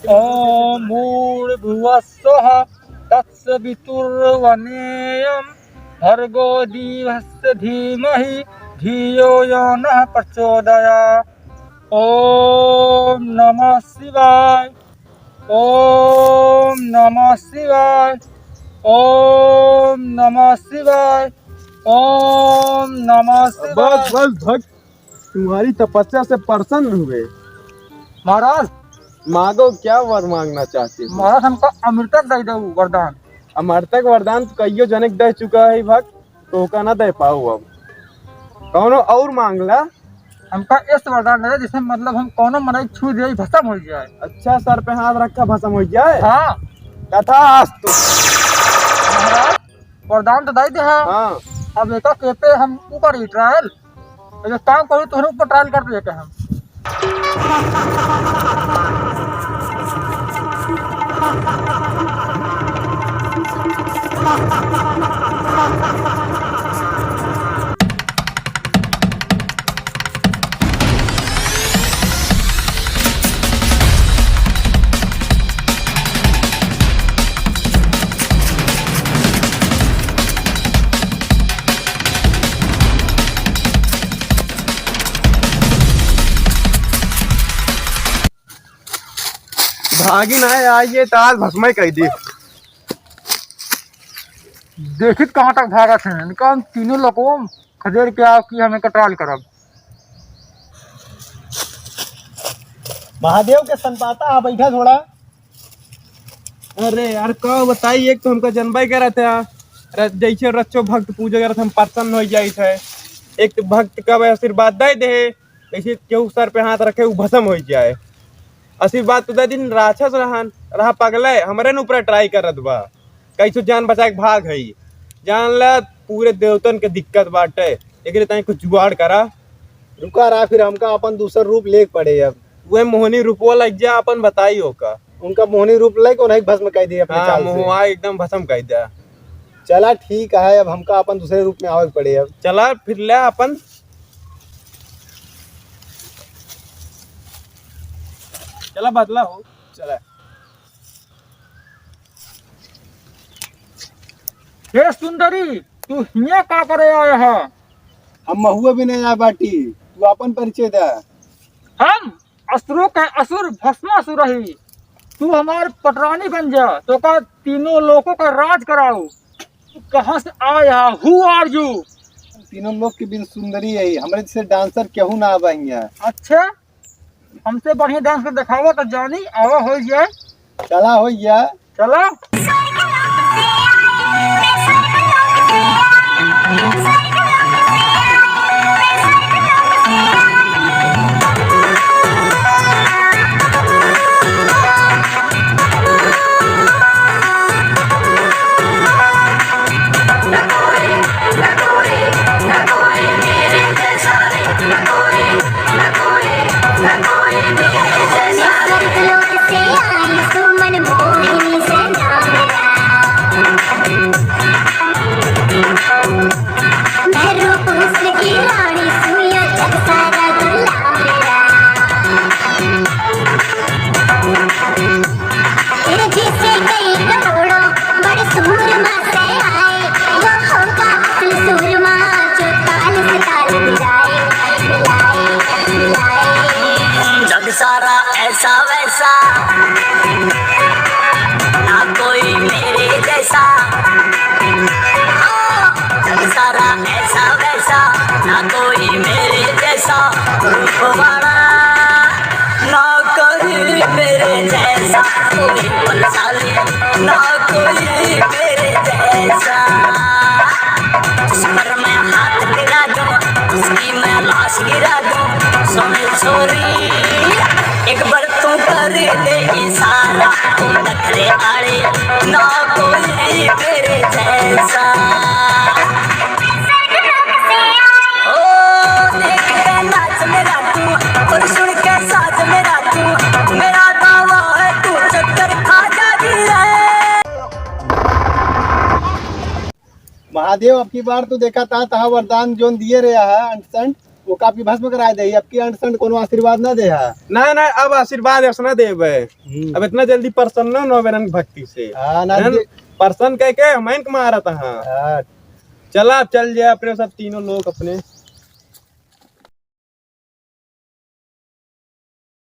ॐ भूर्भुवस्सुः तत्सवितुर्वरेण्यं भर्गो देवस्य धीमहि धियो यो नः प्रचोदयात्। ॐ नमः शिवाय। ॐ नमः शिवाय। ॐ नमः शिवाय। ॐ नमः शिवाय। बस बस भक्त तुम्हारी तपस्या से प्रसन्न हुए। महाराज मांगो, क्या वर मांगना चाहते हो? महाराज हमको अमृतक दे दो वरदान। अमरतक वरदान तो कईयो जनक दे चुका है भक्त, तो का ना दे पाऊ। अब कौनो और मांगला। हमका इस वरदान दे जिसमें मतलब हम कोनो मनाई छू दे भस्म हो जाए। अच्छा, सर पे हाथ रखा भस्म हो जाए। हाँ तथास्तु। महाराज वरदान तो दे दे। हाँ अब एक के पे हम ऊपर ही ट्रायल जो काम करूँ तो ऊपर ट्रायल कर देते हम। भागी ना आइए तो आज भस्म कह दी। देखित कहाँ तक भागा थे इनका हम तीनों लोगों खदेड़ के आओ कि हमें ट्रायल करब। महादेव के संपाता आ बैठा थोड़ा। अरे यार कहो बताइए, एक तो हमका जनबे कह रहा था जैसे रच्चो भक्त पूजा करत हम प्रसन्न हो जाए थे। एक तो भक्त का आशीर्वाद दे दे, ऐसे केहू सर पे हाथ रखे वो भस्म हो जाए। आशीर्वाद तो दे दिन राक्षस रहा पगले हमारे न ऊपर ट्राई करत बा, कैसे जान बचा के भाग है। जान ला पूरे देवतन के दिक्कत बाटे, एक तय कुछ जुगाड़ करा। रुका रहा फिर हमका अपन दूसरा रूप ले पड़े। अब वह मोहनी रूपवा लग जा अपन बताई होका। उनका मोहनी रूप ले को नहीं भस्म कह दिया अपने हाँ चाल से। मुआ एकदम भस्म कह दिया। चला ठीक है, अब हमका अपन दूसरे रूप में आवे पड़े। अब चला फिर ले अपन। चला बदला हो चला। हे सुंदरी तू हिया का करे आया है? हम महुआ भी नहीं आ बाटी, तू अपन परिचय दे। हम असुरों का असुर भस्मासुर रही। तू हमार पटरानी बन जा तो का तीनों लोगों का राज कराओ। तू कहाँ से आया? Who are you? तीनों लोग के बिन सुंदरी है, हमारे जैसे डांसर केहू ना आवा हियां। अच्छा हमसे बढ़िया डांस कर दिखावा तो जानी आवा हो जाए। चला हो गया। चला जग सारा ऐसा वैसा ना कोई मेरे जैसा। जग सारा ऐसा वैसा ना कोई मेरे जैसा। रूप वाला ना कोई मेरे जैसा। कोई बलशाली ना कोई मेरे जैसा। जिस पर मैं हाथ गिरा दूं उसकी मैं लाश गिरा दूं। सोने छोरी एक बार तू कर दे इशारा। तू नखरे आड़े ना कोई मेरे जैसा। ओ देख के नाच मेरा तू और सुन के साज मेरा तू। मेरा दावा है तू चक्कर खा जाती है। महादेव अब की बार तो देखा था वरदान जोन दिए रहा है अंट वो काफी भस्म करा दे, अब की अंडसन कोनो आशीर्वाद ना दे हा। ना ना अब आशीर्वाद ऐसा देवे। अब इतना जल्दी प्रसन्न न होवे रंग भक्ति से। हाँ ना रन प्रसन्न कह के हम मारा था। हाँ, चला चल जाए अपने सब तीनों लोग अपने